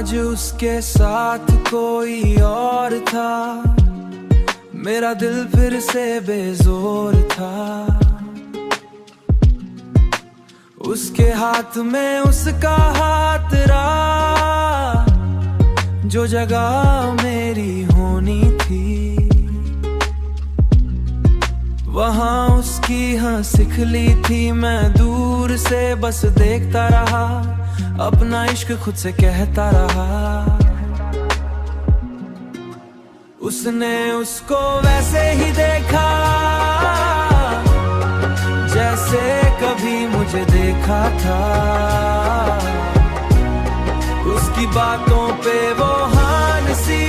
आज उसके साथ कोई और था, मेरा दिल फिर से बेजोर था। उसके हाथ में उसका हाथ रहा, जो जगह मेरी होनी थी। वहाँ उसकी हंसी खिली थी, मैं दूर से बस देखता रहा, अपना इश्क खुद से कहता रहा। उसने उसको वैसे ही देखा जैसे कभी मुझे देखा था। उसकी बातों पे वो हान सी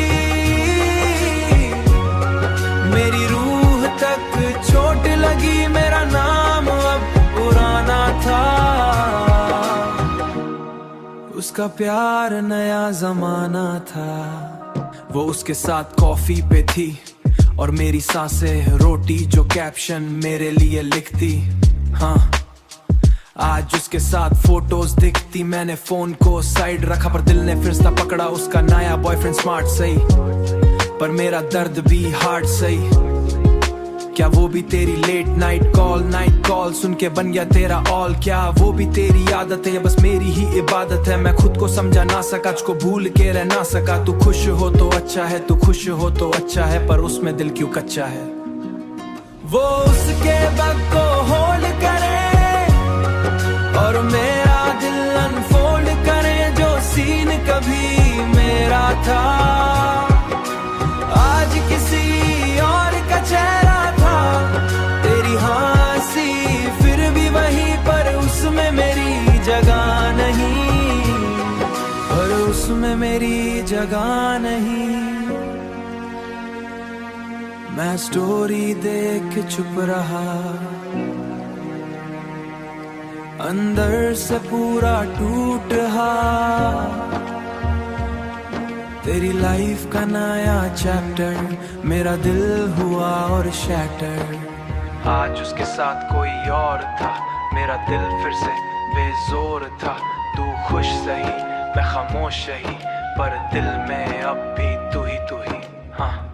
मेरी रूह तक चोट लगी, मेरा नाम अब पुराना था। उसका प्यार नया जमाना था। वो उसके साथ कॉफी पे थी और मेरी सांसें रोटी, जो कैप्शन मेरे लिए लिखती। हाँ, आज उसके साथ फोटोज दिखती। मैंने फोन को साइड रखा पर दिल ने फिर से पकड़ा उसका नया बॉयफ्रेंड। स्मार्ट सही पर मेरा दर्द भी हार्ड सही। क्या वो भी तेरी लेट नाइट कॉल सुन के बन गया तेरा ऑल? क्या वो भी तेरी आदत है या बस मेरी ही इबादत है? मैं खुद को समझा ना सका, तुझको भूल के रह ना सका। तू खुश हो तो अच्छा है, तू खुश हो तो अच्छा है, पर उसमें दिल क्यों कच्चा है? वो उसके बग को होल्ड करे और मेरा दिल अनफोल्ड करे, जो सीन कभी मेरा था आज किसी और का चेहरा था। तेरी हंसी फिर भी वही, पर उसमें मेरी जगह नहीं, पर उसमें मेरी जगह नहीं। मैं स्टोरी देख चुप रहा, अंदर से पूरा टूट रहा। तेरी लाइफ का नया चैप्टर मेरा दिल हुआ और शैटर। आज उसके साथ कोई और था, मेरा दिल फिर से बेजोर था। तू खुश सही, मैं खामोश सही, पर दिल में अब भी तू ही हाँ।